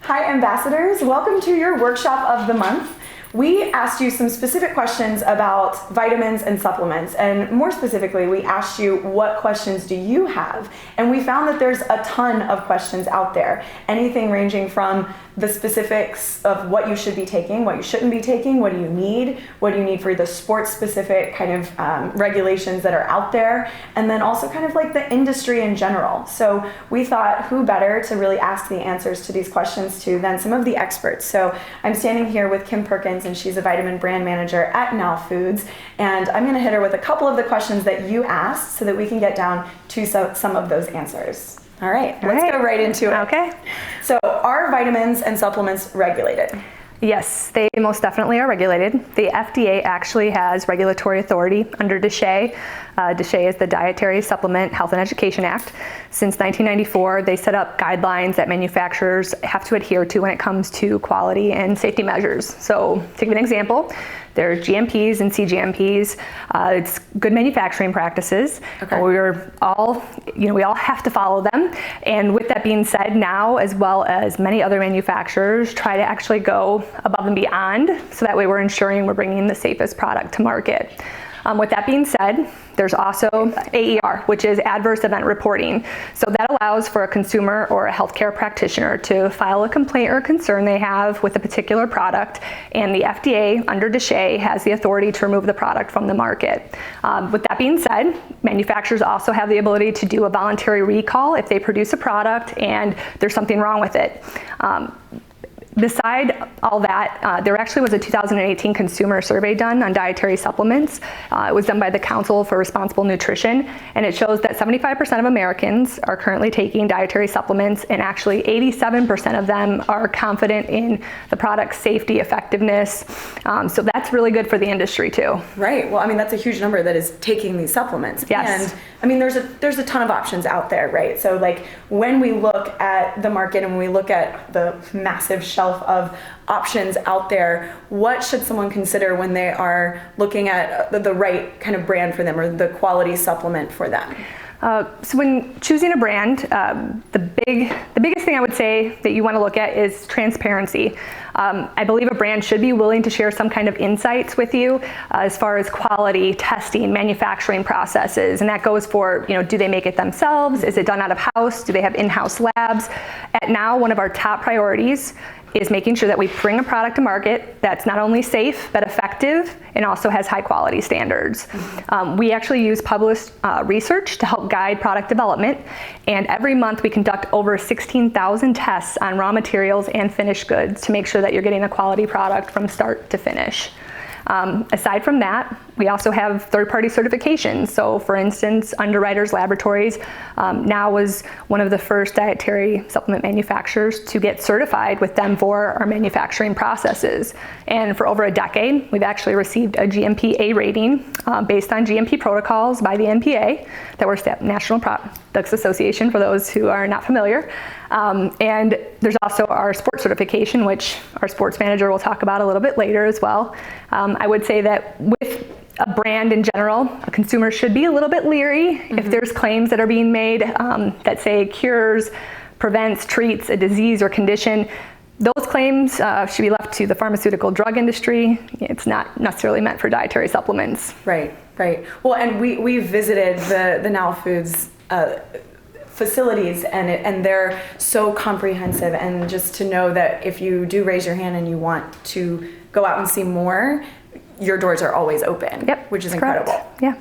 Hi ambassadors, welcome to your workshop of the month. We asked you some specific questions about vitamins and supplements, and more specifically, we asked you what questions do you have? And we found that there's a ton of questions out there, anything ranging from the specifics of what you should be taking, what you shouldn't be taking, what do you need for the sports specific kind of regulations that are out there, and then also kind of like the industry in general. So we thought who better to really ask the answers to these questions to than some of the experts. So I'm standing here with Kim Perkins, and she's a vitamin brand manager at Now Foods, and I'm gonna hit her with a couple of the questions that you asked so that we can get down to some of those answers. All right, let's go right into it. Okay. So are vitamins and supplements regulated? Yes, they most definitely are regulated. The FDA actually has regulatory authority under DSHEA. DSHEA is the Dietary Supplement Health and Education Act. Since 1994, they set up guidelines that manufacturers have to adhere to when it comes to quality and safety measures. So, to give an example, there are GMPs and CGMPs. It's good manufacturing practices. Okay. We all have to follow them. And with that being said, Now, as well as many other manufacturers, try to actually go above and beyond, so that way we're ensuring we're bringing the safest product to market. With that being said, there's also AER, which is adverse event reporting. So that allows for a consumer or a healthcare practitioner to file a complaint or concern they have with a particular product, and the FDA under DSHEA has the authority to remove the product from the market. With that being said, manufacturers also have the ability to do a voluntary recall if they produce a product and there's something wrong with it. Beside all that, there actually was a 2018 consumer survey done on dietary supplements. It was done by the Council for Responsible Nutrition, and it shows that 75% of Americans are currently taking dietary supplements, and actually 87% of them are confident in the product's safety, effectiveness. So that's really good for the industry too. Right. Well, I mean, that's a huge number that is taking these supplements. Yes. And I mean, there's a ton of options out there, right? So like when we look at the market and when we look at the massive shelf of options out there, what should someone consider when they are looking at the right kind of brand for them or the quality supplement for them? So when choosing a brand, the biggest thing I would say that you want to look at is transparency. I believe a brand should be willing to share some kind of insights with you as far as quality, testing, manufacturing processes, and that goes for, do they make it themselves? Is it done out of house? Do they have in-house labs? At Now, one of our top priorities is making sure that we bring a product to market that's not only safe but effective and also has high quality standards. We actually use published research to help guide product development, and every month we conduct over 16,000 tests on raw materials and finished goods to make sure that you're getting a quality product from start to finish. Aside from that, we also have third-party certifications. So for instance, Underwriters Laboratories Now was one of the first dietary supplement manufacturers to get certified with them for our manufacturing processes. And for over a decade, we've actually received a GMP A rating based on GMP protocols by the NPA, that we're National Products Association for those who are not familiar. And there's also our sports certification, which our sports manager will talk about a little bit later as well. I would say that with a brand in general, a consumer should be a little bit leery if there's claims that are being made that say cures, prevents, treats a disease or condition. Those claims should be left to the pharmaceutical drug industry. It's not necessarily meant for dietary supplements. Right, right. Well, and we visited the Now Foods facilities, and they're so comprehensive, and just to know that if you do raise your hand and you want to go out and see more, your doors are always open. Yep, which is incredible. Correct. Yeah.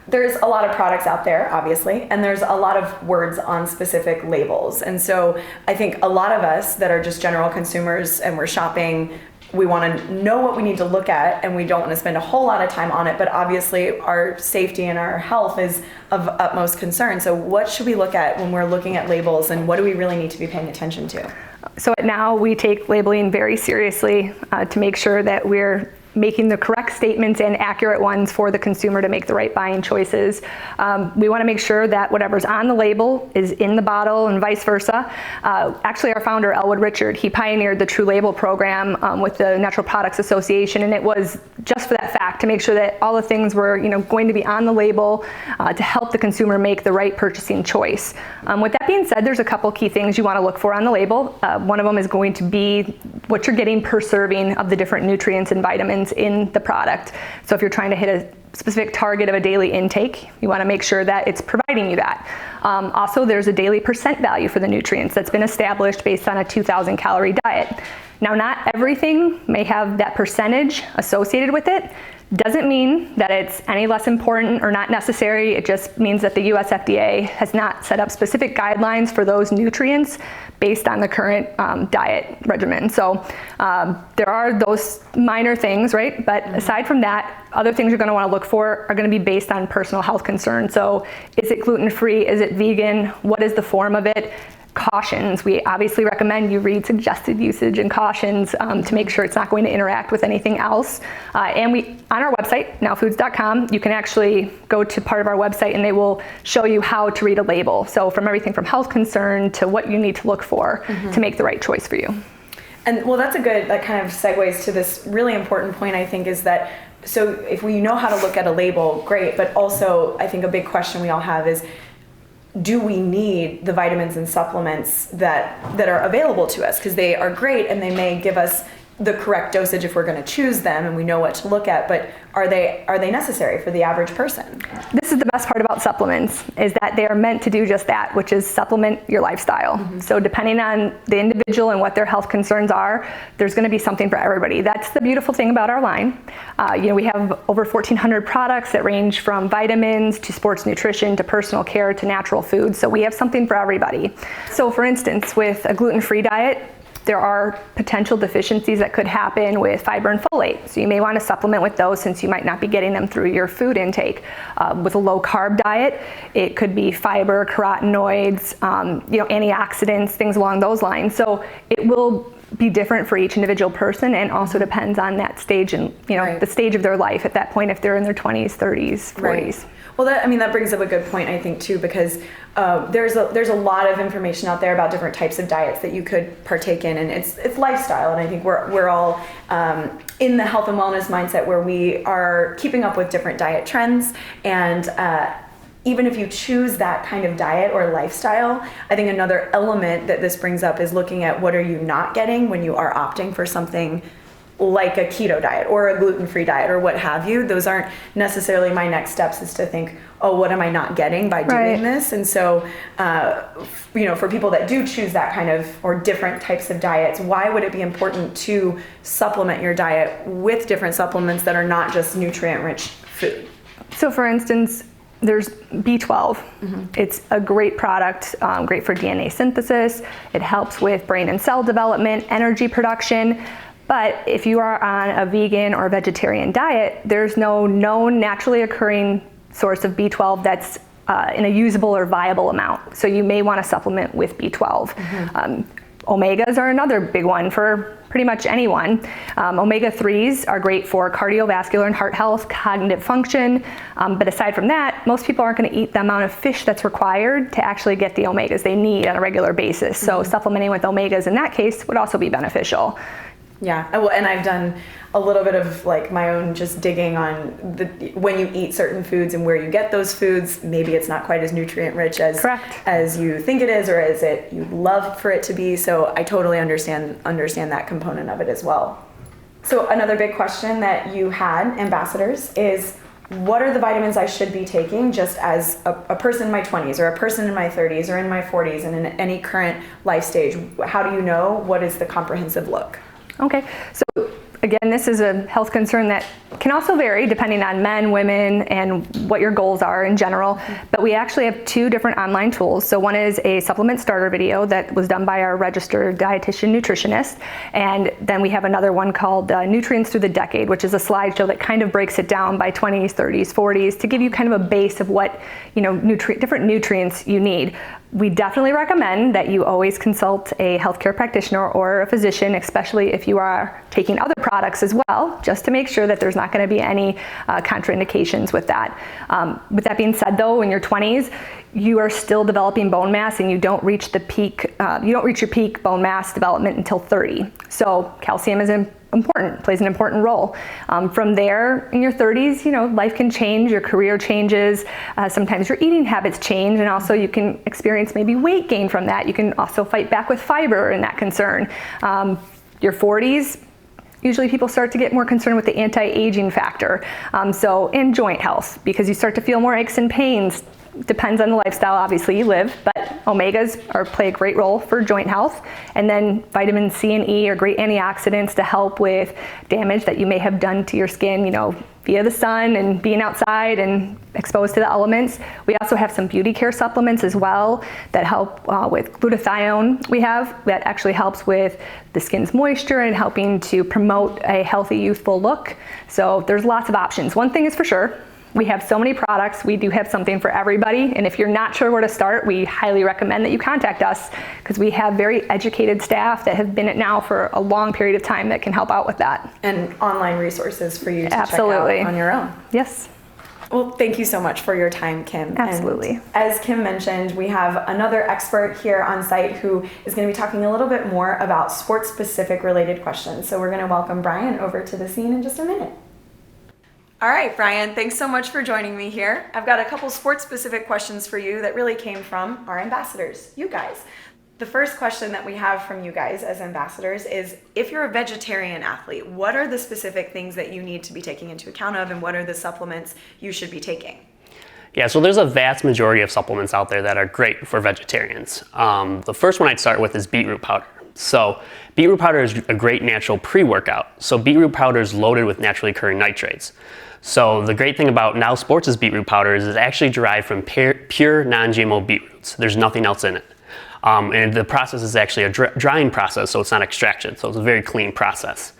There's a lot of products out there, obviously, and there's a lot of words on specific labels. And so I think a lot of us that are just general consumers and we're shopping, we want to know what we need to look at, and we don't want to spend a whole lot of time on it, but obviously our safety and our health is of utmost concern. So what should we look at when we're looking at labels, and what do we really need to be paying attention to? So at Now, we take labeling very seriously to make sure that we're making the correct statements and accurate ones for the consumer to make the right buying choices. We want to make sure that whatever's on the label is in the bottle and vice versa. Actually, our founder, Elwood Richard, he pioneered the True Label program with the Natural Products Association, and it was just for that fact, to make sure that all the things were going to be on the label to help the consumer make the right purchasing choice. With that being said, there's a couple key things you want to look for on the label. One of them is going to be what you're getting per serving of the different nutrients and vitamins in the product. So if you're trying to hit a specific target of a daily intake, you want to make sure that it's providing you that. Also, there's a daily percent value for the nutrients that's been established based on a 2,000 calorie diet. Now, not everything may have that percentage associated with it. Doesn't mean that it's any less important or not necessary. It just means that the US FDA has not set up specific guidelines for those nutrients based on the current diet regimen. So there are those minor things, right? But aside from that, other things you're going to want to look for are going to be based on personal health concerns. So is it gluten-free? Is it vegan? What is the form of it? Cautions. We obviously recommend you read suggested usage and cautions to make sure it's not going to interact with anything else. And on our website, nowfoods.com, you can actually go to part of our website and they will show you how to read a label. So from everything from health concern to what you need to look for to make the right choice for you. And well, that kind of segues to this really important point, I think, is that so if we know how to look at a label, great, but also I think a big question we all have is, do we need the vitamins and supplements that are available to us? Because they are great and they may give us the correct dosage if we're going to choose them and we know what to look at, but are they necessary for the average person? This is the best part about supplements, is that they are meant to do just that, which is supplement your lifestyle. So depending on the individual and what their health concerns are, there's going to be something for everybody. That's the beautiful thing about our line. We have over 1,400 products that range from vitamins to sports nutrition to personal care to natural foods. So we have something for everybody. So for instance, with a gluten-free diet, there are potential deficiencies that could happen with fiber and folate. So you may want to supplement with those since you might not be getting them through your food intake. With a low carb diet, it could be fiber, carotenoids, antioxidants, things along those lines. So it will be different for each individual person and also depends on that stage and the stage of their life at that point, if they're in their 20s, 30s, 40s. Right. Well, that brings up a good point, I think, too, because there's a lot of information out there about different types of diets that you could partake in, and it's lifestyle, and I think we're all in the health and wellness mindset where we are keeping up with different diet trends, and even if you choose that kind of diet or lifestyle, I think another element that this brings up is looking at what are you not getting when you are opting for something like a keto diet or a gluten-free diet or what have you. Those aren't necessarily my next steps, is to think, oh, what am I not getting by doing this? And so, for people that do choose that kind of or different types of diets, why would it be important to supplement your diet with different supplements that are not just nutrient-rich food? So for instance, there's B12. It's a great product, great for DNA synthesis. It helps with brain and cell development, energy production. But if you are on a vegan or vegetarian diet, there's no known naturally occurring source of B12 that's in a usable or viable amount. So you may want to supplement with B12. Omegas are another big one for pretty much anyone. Omega-3s are great for cardiovascular and heart health, cognitive function. But aside from that, most people aren't going to eat the amount of fish that's required to actually get the omegas they need on a regular basis. So supplementing with omegas in that case would also be beneficial. Yeah, and I've done a little bit of my own just digging on when you eat certain foods and where you get those foods. Maybe it's not quite as nutrient rich as you think it is, or as you'd love for it to be. So I totally understand that component of it as well. So another big question that you had, ambassadors, is what are the vitamins I should be taking just as a person in my 20s or a person in my 30s or in my 40s and in any current life stage? How do you know what is the comprehensive look? Okay, so again, this is a health concern that can also vary depending on men, women, and what your goals are in general. But we actually have two different online tools. So one is a supplement starter video that was done by our registered dietitian nutritionist. And then we have another one called Nutrients Through the Decade, which is a slideshow that kind of breaks it down by 20s, 30s, 40s to give you kind of a base of what, different nutrients you need. We definitely recommend that you always consult a healthcare practitioner or a physician, especially if you are taking other products as well, just to make sure that there's not going to be any contraindications with that. With that being said, though, in your 20s, you are still developing bone mass, and you don't reach the peak. You don't reach your peak bone mass development until 30. So calcium is important, plays an important role. From there, in your 30s, life can change, your career changes, sometimes your eating habits change, and also you can experience maybe weight gain from that. You can also fight back with fiber in that concern. Your 40s, usually people start to get more concerned with the anti-aging factor. And joint health, because you start to feel more aches and pains. Depends on the lifestyle, obviously, you live, but omegas play a great role for joint health. And then vitamin C and E are great antioxidants to help with damage that you may have done to your skin, via the sun and being outside and exposed to the elements. We also have some beauty care supplements as well that help with glutathione that actually helps with the skin's moisture and helping to promote a healthy, youthful look. So there's lots of options. One thing is for sure, we have so many products. We do have something for everybody. And if you're not sure where to start, we highly recommend that you contact us, because we have very educated staff that have been at now for a long period of time that can help out with that. And online resources for you to Absolutely. check out on your own. Yes. Well, thank you so much for your time, Kim. Absolutely. And as Kim mentioned, we have another expert here on site who is going to be talking a little bit more about sports-specific related questions. So we're going to welcome Brian over to the scene in just a minute. All right, Brian, thanks so much for joining me here. I've got a couple sports-specific questions for you that really came from our ambassadors, you guys. The first question that we have from you guys as ambassadors is, if you're a vegetarian athlete, what are the specific things that you need to be taking into account of, and what are the supplements you should be taking? Yeah, so there's a vast majority of supplements out there that are great for vegetarians. The first one I'd start with is beetroot powder. So beetroot powder is a great natural pre-workout. So beetroot powder is loaded with naturally occurring nitrates. So the great thing about Now Sports' beetroot powder is it's actually derived from pure non-GMO beetroots. There's nothing else in it. And the process is actually a drying process, so it's not extraction. So it's a very clean process.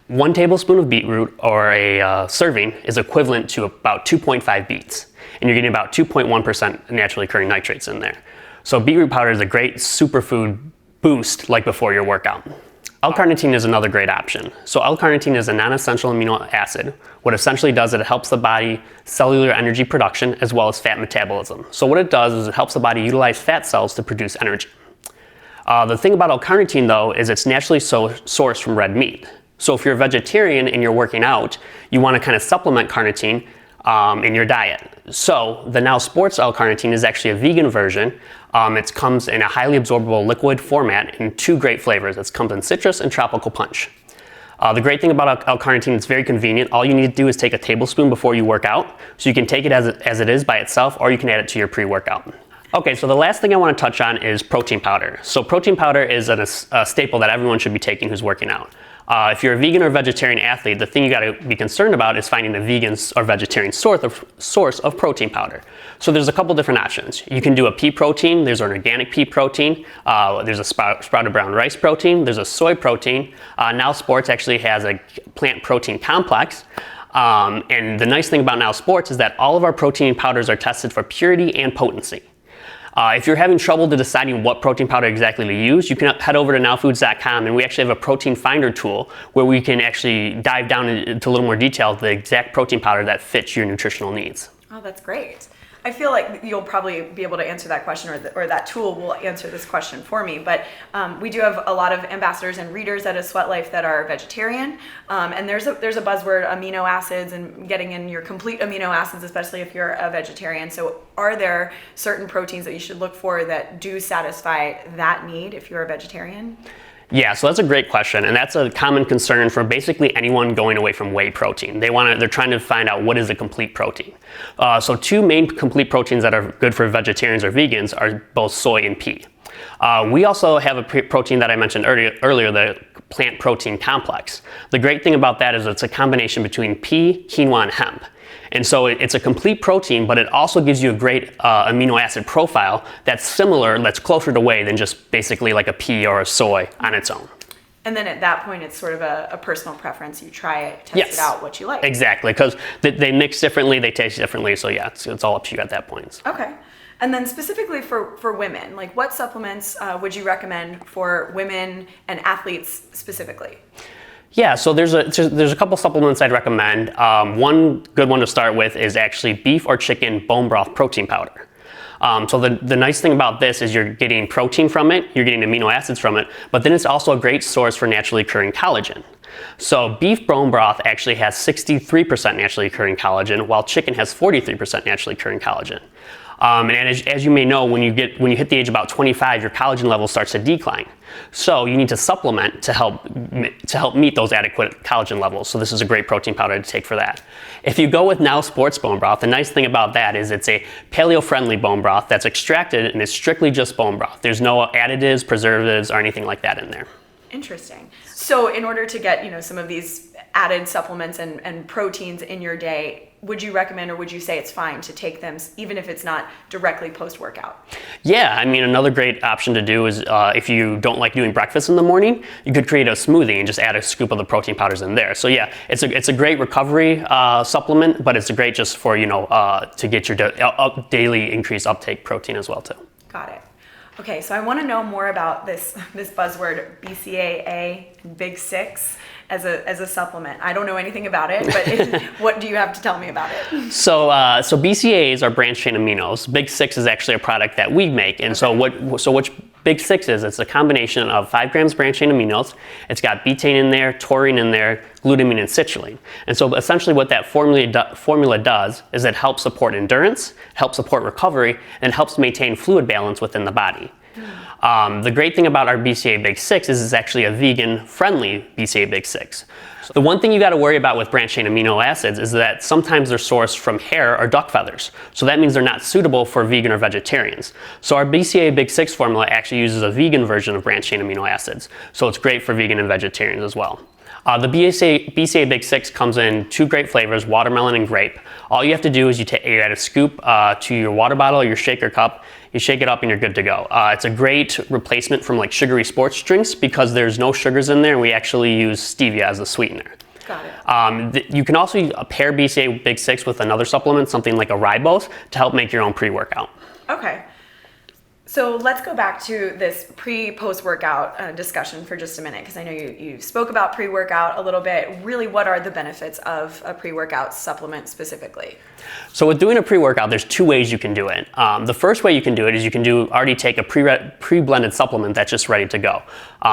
1 tablespoon of beetroot, or a serving, is equivalent to about 2.5 beets. And you're getting about 2.1% naturally occurring nitrates in there. So beetroot powder is a great superfood boost like before your workout. L-carnitine is another great option. So L-carnitine is a non-essential amino acid. What essentially does is it helps the body cellular energy production as well as fat metabolism. So what it does is it helps the body utilize fat cells to produce energy. The thing about L-carnitine, though, is it's naturally sourced from red meat. So if you're a vegetarian and you're working out, you want to kind of supplement carnitine in your diet. So the Now Sports L-carnitine is actually a vegan version. It comes in a highly absorbable liquid format in 2 great flavors. It comes in citrus and tropical punch. The great thing about L-carnitine, it's very convenient. All you need to do is take a tablespoon before you work out. So you can take it as it is by itself, or you can add it to your pre-workout. Okay, so the last thing I want to touch on is protein powder. So protein powder is a staple that everyone should be taking who's working out. If you're a vegan or vegetarian athlete, the thing you got to be concerned about is finding a vegan or vegetarian source of protein powder. So there's a couple different options. You can do a pea protein, there's an organic pea protein, there's a sprouted brown rice protein, there's a soy protein. Now Sports actually has a plant protein complex. And the nice thing about Now Sports is that all of our protein powders are tested for purity and potency. If you're having trouble deciding what protein powder exactly to use, you can head over to nowfoods.com, and we actually have a protein finder tool where we can actually dive down into a little more detail the exact protein powder that fits your nutritional needs. Oh, that's great. I feel like you'll probably be able to answer that question, or that tool will answer this question for me. But we do have a lot of ambassadors and readers at aSweatLife that are vegetarian, and there's a buzzword, amino acids, and getting in your complete amino acids, especially if you're a vegetarian. So are there certain proteins that you should look for that do satisfy that need if you're a vegetarian? Yeah, so that's a great question, and that's a common concern for basically anyone going away from whey protein. They're trying to find out what is a complete protein. So 2 main complete proteins that are good for vegetarians or vegans are both soy and pea. We also have a protein that I mentioned earlier, the plant protein complex. The great thing about that is it's a combination between pea, quinoa, and hemp. And so it's a complete protein, but it also gives you a great amino acid profile that's similar, that's closer to whey than just basically like a pea or a soy on its own. And then at that point, it's sort of a personal preference. You try it, test it out, what you like. Exactly, because they mix differently, they taste differently. So yeah, it's all up to you at that point. Okay. And then specifically for women, like what supplements would you recommend for women and athletes specifically? Yeah, so there's a couple supplements I'd recommend. One good one to start with is actually beef or chicken bone broth protein powder. So the nice thing about this is you're getting protein from it, you're getting amino acids from it, but then it's also a great source for naturally occurring collagen. So beef bone broth actually has 63% naturally occurring collagen, while chicken has 43% naturally occurring collagen. And as you may know, when you hit the age of about 25, your collagen level starts to decline. So you need to supplement to help meet those adequate collagen levels. So this is a great protein powder to take for that. If you go with Now Sports bone broth, the nice thing about that is it's a paleo-friendly bone broth that's extracted and it's strictly just bone broth. There's no additives, preservatives, or anything like that in there. Interesting. So in order to get, some of these added supplements and proteins in your day, would you recommend or would you say it's fine to take them even if it's not directly post-workout? Yeah, I mean, another great option to do is if you don't like doing breakfast in the morning, you could create a smoothie and just add a scoop of the protein powders in there. So yeah, it's a great recovery supplement, but it's great just for, to get your daily increased uptake protein as well too. Got it. Okay, so I want to know more about this buzzword BCAA, Big Six, as a supplement. I don't know anything about it, but what do you have to tell me about it? So BCAAs are branched chain aminos. Big Six is actually a product that we make, and so what Big Six is, it's a combination of 5 grams branched chain aminos. It's got betaine in there, taurine in there, glutamine, and citrulline. And so essentially what that formula does is it helps support endurance, helps support recovery, and helps maintain fluid balance within the body. The great thing about our BCAA Big Six is it's actually a vegan-friendly BCAA Big Six. The one thing you got to worry about with branched chain amino acids is that sometimes they're sourced from hair or duck feathers. So that means they're not suitable for vegan or vegetarians. So our BCAA Big Six formula actually uses a vegan version of branched chain amino acids. So it's great for vegan and vegetarians as well. The BCAA Big Six comes in 2 great flavors, watermelon and grape. All you have to do is you add a scoop to your water bottle or your shaker cup. You shake it up and you're good to go. It's a great replacement from like sugary sports drinks because there's no sugars in there and we actually use stevia as a sweetener. Got it. You can also pair BCAA Big Six with another supplement, something like a ribose, to help make your own pre-workout. Okay. So let's go back to this post-workout discussion for just a minute, because I know you spoke about pre-workout a little bit. Really, what are the benefits of a pre-workout supplement specifically? So with doing a pre-workout, there's 2 ways you can do it. The first way you can do it is you can already take a pre-blended supplement that's just ready to go.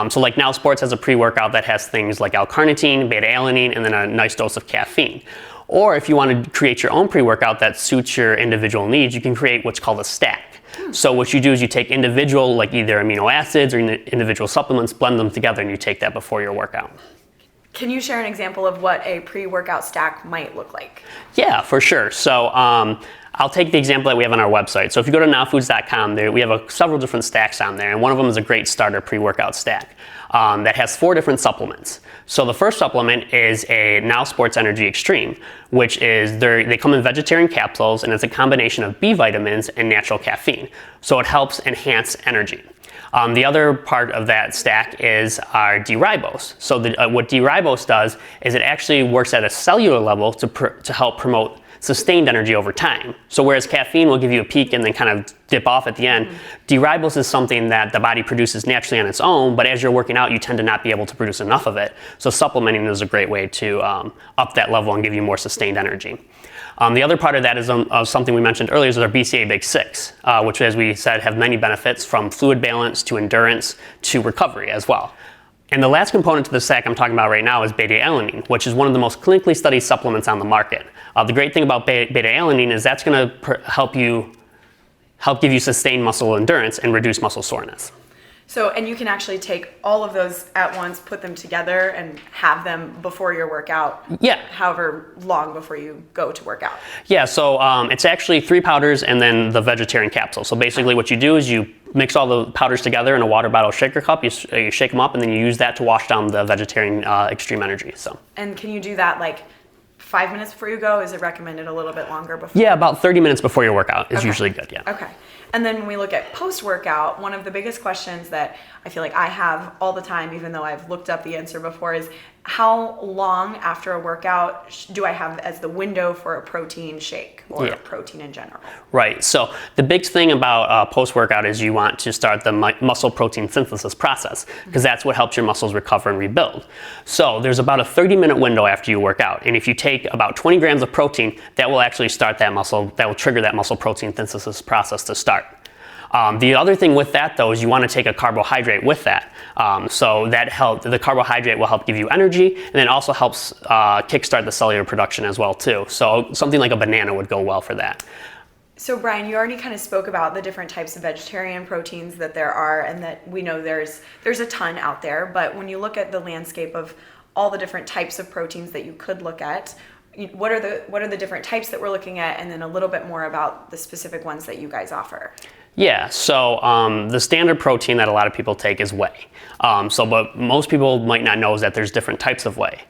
So like Now Sports has a pre-workout that has things like L-carnitine, beta-alanine, and then a nice dose of caffeine. Or if you want to create your own pre-workout that suits your individual needs, you can create what's called a stack. So what you do is you take individual, like either amino acids or individual supplements, blend them together, and you take that before your workout. Can you share an example of what a pre-workout stack might look like? Yeah, for sure. So I'll take the example that we have on our website. So if you go to nowfoods.com, we have several different stacks on there, and one of them is a great starter pre-workout stack that has 4 different supplements. So the first supplement is a Now Sports Energy Extreme, which is they come in vegetarian capsules, and it's a combination of B vitamins and natural caffeine. So it helps enhance energy. The other part of that stack is our D-ribose. So what D-ribose does is it actually works at a cellular level to help promote sustained energy over time. So whereas caffeine will give you a peak and then kind of dip off at the end, D-ribose is something that the body produces naturally on its own, but as you're working out, you tend to not be able to produce enough of it. So supplementing is a great way to up that level and give you more sustained energy. The other part of that is something we mentioned earlier is our BCAA Big Six, which, as we said, have many benefits from fluid balance to endurance to recovery as well. And the last component to the stack I'm talking about right now is beta-alanine, which is one of the most clinically studied supplements on the market. The great thing about beta-alanine is that's going to help give you sustained muscle endurance and reduce muscle soreness. So, and you can actually take all of those at once, put them together, and have them before your workout. Yeah. However long before you go to work out. Yeah, so it's actually 3 powders and then the vegetarian capsule. So basically what you do is you mix all the powders together in a water bottle shaker cup, you shake them up, and then you use that to wash down the vegetarian extreme energy. So. And can you do that like 5 minutes before you go? Is it recommended a little bit longer before? Yeah, about 30 minutes before your workout is usually good, yeah. Okay. And then when we look at post-workout, one of the biggest questions that I feel like I have all the time, even though I've looked up the answer before, is how long after a workout do I have as the window for a protein shake or a protein in general? Right. So the big thing about post-workout is you want to start the muscle protein synthesis process, because that's what helps your muscles recover and rebuild. So there's about a 30-minute window after you work out. And if you take about 20 grams of protein, that will actually start that muscle, that will trigger that muscle protein synthesis process to start. The other thing with that, though, is you want to take a carbohydrate with that. So the carbohydrate will help give you energy, and then also helps kickstart the cellular production as well, too. So something like a banana would go well for that. So Brian, you already kind of spoke about the different types of vegetarian proteins that there are, and that we know there's a ton out there. But when you look at the landscape of all the different types of proteins that you could look at, what are the different types that we're looking at, and then a little bit more about the specific ones that you guys offer? Yeah, so the standard protein that a lot of people take is whey. But most people might not know is that there's different types of whey.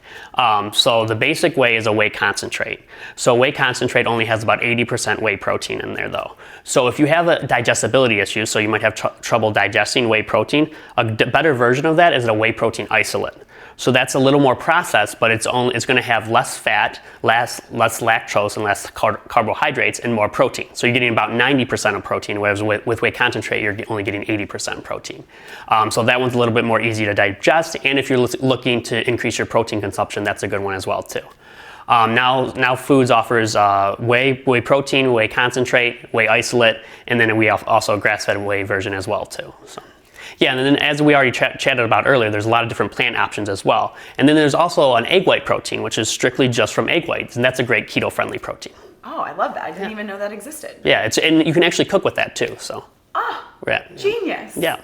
So the basic whey is a whey concentrate. So whey concentrate only has about 80% whey protein in there, though. So if you have a digestibility issue, so you might have trouble digesting whey protein, a better version of that is a whey protein isolate. So that's a little more processed, but it's going to have less fat, less lactose, and less carbohydrates, and more protein. So you're getting about 90% of protein, whereas with whey concentrate, you're only getting 80% protein. So that one's a little bit more easy to digest, and if you're looking to increase your protein consumption, that's a good one as well, too. Now Foods offers whey protein, whey concentrate, whey isolate, and then we also a grass-fed whey version as well, too. So. Yeah, and then as we already chatted about earlier, there's a lot of different plant options as well. And then there's also an egg white protein, which is strictly just from egg whites, and that's a great keto-friendly protein. Oh, I love that. I didn't even know that existed. Yeah, and you can actually cook with that too, so. Genius. Yeah.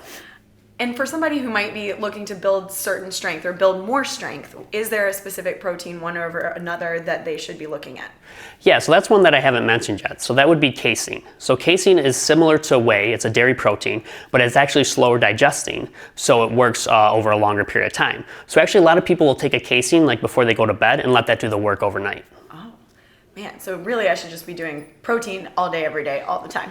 And for somebody who might be looking to build certain strength or build more strength, is there a specific protein, one over another, that they should be looking at? Yeah, so that's one that I haven't mentioned yet. So that would be casein. So casein is similar to whey. It's a dairy protein, but it's actually slower digesting, so it works over a longer period of time. So actually a lot of people will take a casein like before they go to bed and let that do the work overnight. Man, so really I should just be doing protein all day, every day, all the time.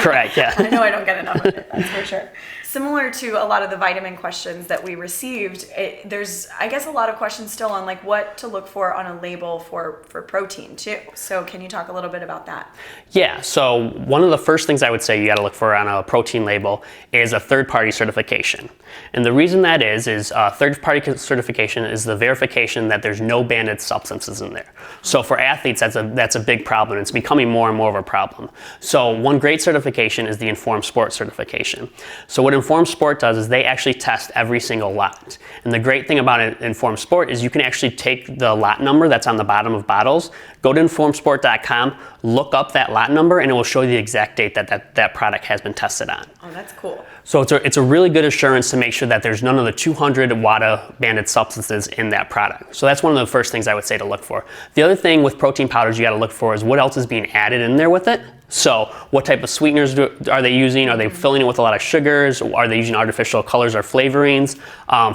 Correct, yeah. I know I don't get enough of it, that's for sure. Similar to a lot of the vitamin questions that we received, there's, I guess, a lot of questions still on like what to look for on a label for protein too. So can you talk a little bit about that? Yeah, so one of the first things I would say you gotta look for on a protein label is a third-party certification. And the reason that is third-party certification is the verification that there's no banned substances in there. So for athletes, that's a big problem. It's becoming more and more of a problem. So one great certification is the Informed Sport certification. So what Informed Sport does is they actually test every single lot. And the great thing about Informed Sport is you can actually take the lot number that's on the bottom of bottles, go to informedsport.com, look up that lot number, and it will show you the exact date that product has been tested on. Oh, that's cool. So it's a really good assurance to make sure that there's none of the 200 WADA banned substances in that product. So that's one of the first things I would say to look for. The other thing with protein powders you got to look for is what else is being added in there with it. So what type of sweeteners are they using? Are they filling it with a lot of sugars? Are they using artificial colors or flavorings?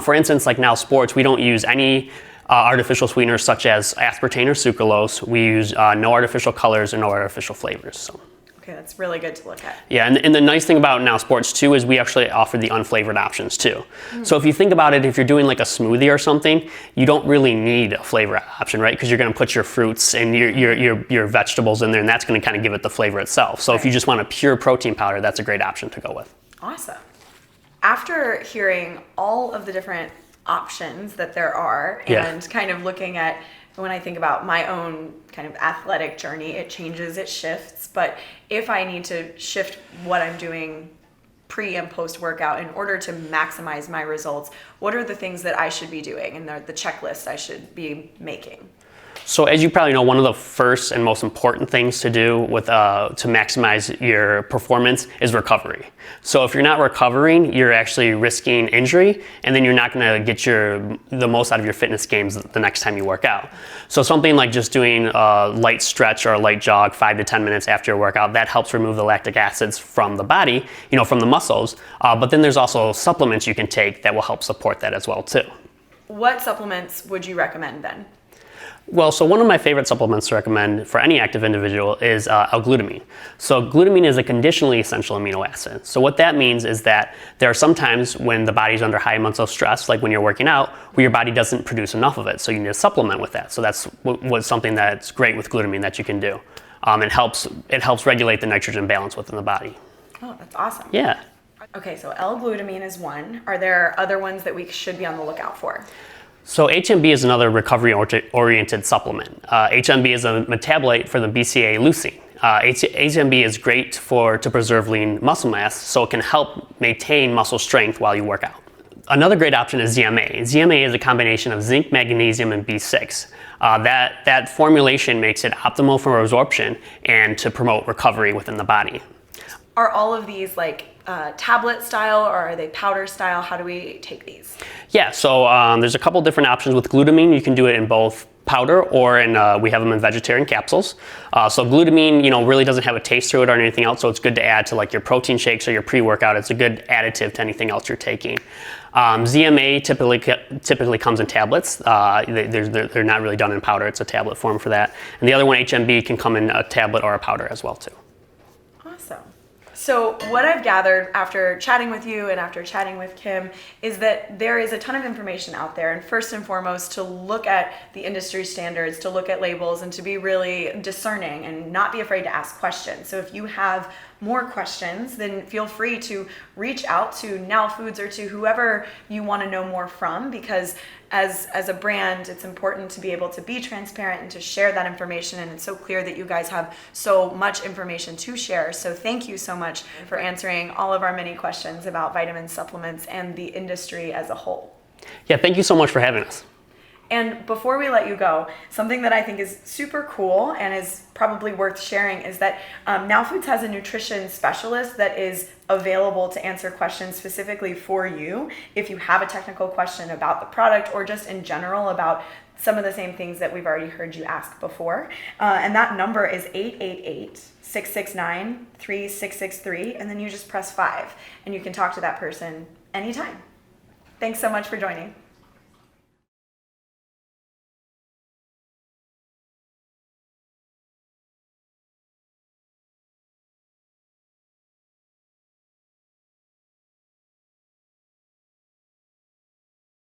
For instance, like Now Sports, we don't use any artificial sweeteners such as aspartame or sucralose. We use no artificial colors and no artificial flavors. So. Okay, that's really good to look at. Yeah, and the nice thing about Now Sports too is we actually offer the unflavored options too. So if you think about it, if you're doing like a smoothie or something, you don't really need a flavor option, right? Because you're going to put your fruits and your vegetables in there, and that's going to kind of give it the flavor itself. So if you just want a pure protein powder, that's a great option to go with. Awesome. After hearing all of the different options that there are and kind of looking at, when I think about my own kind of athletic journey, it changes, it shifts. But if I need to shift what I'm doing pre and post workout in order to maximize my results, what are the things that I should be doing and the checklist I should be making? So as you probably know, one of the first and most important things to do to maximize your performance is recovery. So if you're not recovering, you're actually risking injury, and then you're not going to get the most out of your fitness gains the next time you work out. So something like just doing a light stretch or a light jog 5 to 10 minutes after your workout, that helps remove the lactic acids from the body, from the muscles. But then there's also supplements you can take that will help support that as well too. What supplements would you recommend then? Well, so one of my favorite supplements to recommend for any active individual is L-glutamine. So glutamine is a conditionally essential amino acid. So what that means is that there are some times when the body's under high amounts of stress, like when you're working out, where your body doesn't produce enough of it. So you need to supplement with that. So that's something that's great with glutamine that you can do. It helps regulate the nitrogen balance within the body. Oh, that's awesome. Yeah. Okay, so L-glutamine is one. Are there other ones that we should be on the lookout for? So HMB is another recovery-oriented supplement. HMB is a metabolite for the BCAA leucine. HMB is great to preserve lean muscle mass, so it can help maintain muscle strength while you work out. Another great option is ZMA. ZMA is a combination of zinc, magnesium, and B6. That formulation makes it optimal for absorption and to promote recovery within the body. Are all of these like tablet style, or are they powder style? How do we take these? Yeah, so there's a couple different options with glutamine. You can do it in both powder or we have them in vegetarian capsules. So glutamine, really doesn't have a taste to it or anything else, so it's good to add to like your protein shakes or your pre-workout. It's a good additive to anything else you're taking. ZMA typically comes in tablets. They're not really done in powder. It's a tablet form for that. And the other one, HMB, can come in a tablet or a powder as well too. Awesome. So what I've gathered after chatting with you and after chatting with Kim is that there is a ton of information out there, and first and foremost to look at the industry standards, to look at labels, and to be really discerning and not be afraid to ask questions. So if you have more questions, then feel free to reach out to Now Foods or to whoever you want to know more from, because as a brand, it's important to be able to be transparent and to share that information, and it's so clear that you guys have so much information to share. So thank you so much for answering all of our many questions about vitamin supplements and the industry as a whole. Yeah, thank you so much for having us. And before we let you go, something that I think is super cool and is probably worth sharing is that Now Foods has a nutrition specialist that is available to answer questions specifically for you if you have a technical question about the product or just in general about some of the same things that we've already heard you ask before. And that number is 888-669-3663, and then you just press 5 and you can talk to that person anytime. Thanks so much for joining.